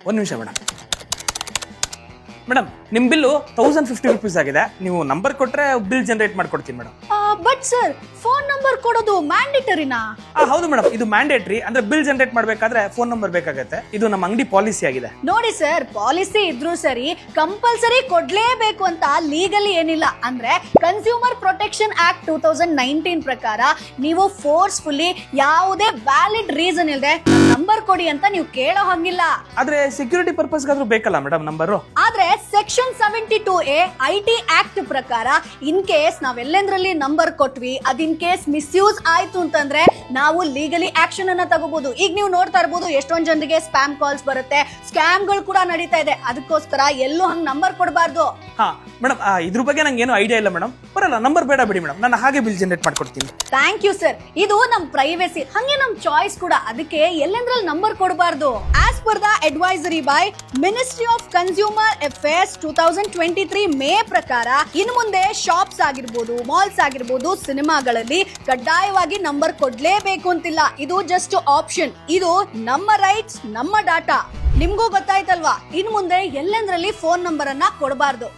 ಒಂದು ನಿಮಿಷ madam. Madam ನಿಮ್ಮ ಬಿಲ್ಲು 1050 rupees ಆಗಿದೆ. ನೀವು ನಂಬರ್ ಕೊಟ್ಟರೆ ಬಿಲ್ ಜನರೇಟ್ ಮಾಡ್ಕೊಡ್ತೀನಿ madam. But sir, phone number ಕೊಡೋದು ಮ್ಯಾಂಡೇಟರಿನಾ? ಹೌದು ಮೇಡಮ್, ಇದು ಮ್ಯಾಂಡೇಟ್ರಿ. ಅಂದ್ರೆ ಬಿಲ್ ಜನರೇಟ್ ಮಾಡಬೇಕಾದ್ರೆ ಫೋನ್ ನಂಬರ್ ಬೇಕಾಗುತ್ತೆ. ಇದು ನಮ್ಮ ಅಂಗಡಿ ಪಾಲಿಸಿ ಆಗಿದೆ. ನೋಡಿ ಸರ್, ಪಾಲಿಸಿ ಇದ್ರೂ ಸರಿ ಕಂಪಲ್ಸರಿ ಕೊಡ್ಲೇಬೇಕು ಅಂತ ಲೀಗಲಿ ಏನಿಲ್ಲ. ಅಂದ್ರೆ ಕನ್ಸ್ಯೂಮರ್ ಪ್ರೊಟೆಕ್ಷನ್ ಆಕ್ಟ್ 2019 ಪ್ರಕಾರ ನೀವು ಫೋರ್ಸ್ಫುಲ್ಲಿ ಯಾವುದೇ ವ್ಯಾಲಿಡ್ ರೀಸನ್ ಇಲ್ಲದೆ ನಂಬರ್ ಕೊಡಿ ಅಂತ ನೀವು ಕೇಳೋ ಹಾಗಿಲ್ಲ. ಆದ್ರೆ ಸೆಕ್ಯೂರಿಟಿ ಪರ್ಪಸ್ಗಾದ್ರೂ ಬೇಕಲ್ಲ ಮೇಡಮ್ ನಂಬರು. ಆದ್ರೆ ಸೆಕ್ಷನ್ 72A IT ಆಕ್ಟ್ ಪ್ರಕಾರ ಇನ್ ಕೇಸ್ ನಾವೆಲ್ಲೆಂದ್ರಲ್ಲಿ ನಂಬರ್ ಕೊಟ್ವಿ, ಅದ್ ಇನ್ ಕೇಸ್ ಮಿಸ್ಯೂಸ್ ಆಯ್ತು ಅಂತಂದ್ರೆ ನಾವು ಲೀಗಲಿ ಆಕ್ಷನ್ ಅನ್ನ ತಗೋಬಹುದು. ಈಗ ನೀವು ನೋಡ್ತಾ ಇರಬಹುದು ಎಷ್ಟೊಂದ್ ಜನರಿಗೆ ಸ್ಪ್ಯಾಮ್ ಕಾಲ್ಸ್ ಬರುತ್ತೆ, ಸ್ಕ್ಯಾಮ್ ಗಳು ಕೂಡ ನಡೀತಾ ಇದೆ. ಅದಕ್ಕೋಸ್ಕರ ಎಲ್ಲೂ ಹಂಗ್ ನಂಬರ್ ಕೊಡಬಾರ್ದು. ಮೇಡಮ್ ಇದ್ರ ಬಗ್ಗೆ ನಂಗೆ ಏನು ಐಡಿಯಾ ಇಲ್ಲ ಮೇಡಮ್. ಬರಲ್ಲ, ನಂಬರ್ ಬೇಡ ಬಿಡಿ ಮೇಡಮ್, ನಾನು ಹಾಗೆ ಬಿಲ್ ಜನರೇಟ್ ಮಾಡ್ಕೊಡ್ತೀನಿ. Thank you sir. ಇದು ನಮ್ ಪ್ರೈವೇಸಿ, ಹಂಗೆ ನಮ್ ಚಾಯ್ಸ್ ಕೂಡ. ಅದಕ್ಕೆ ಎಲ್ಲೆಂದ್ರಲ್ಲಿ ನಂಬರ್ ಕೊಡಬಾರ್ದು. As per the advisory by ministry of consumer affairs 2023 May ಪ್ರಕಾರ ಇನ್ನು ಮುಂದೆ ಶಾಪ್ಸ್ ಆಗಿರ್ಬೋದು, ಮಾಲ್ಸ್ ಆಗಿರ್ಬೋದು, ಸಿನಿಮಾಗಳಲ್ಲಿ ಕಡ್ಡಾಯವಾಗಿ ನಂಬರ್ ಕೊಡ್ಲೇಬೇಕು ಅಂತಿಲ್ಲ. ಇದು ಜಸ್ಟ್ ಆಪ್ಷನ್. ಇದು ನಮ್ಮ ರೈಟ್ಸ್, ನಮ್ಮ ಡಾಟಾ. ನಿಮ್ಗೂ ಗೊತ್ತಾಯ್ತಲ್ವಾ, ಇನ್ನು ಮುಂದೆ ಎಲ್ಲೆಂದ್ರಲ್ಲಿ ಫೋನ್ ನಂಬರ್ ಅನ್ನ ಕೊಡಬಾರ್ದು.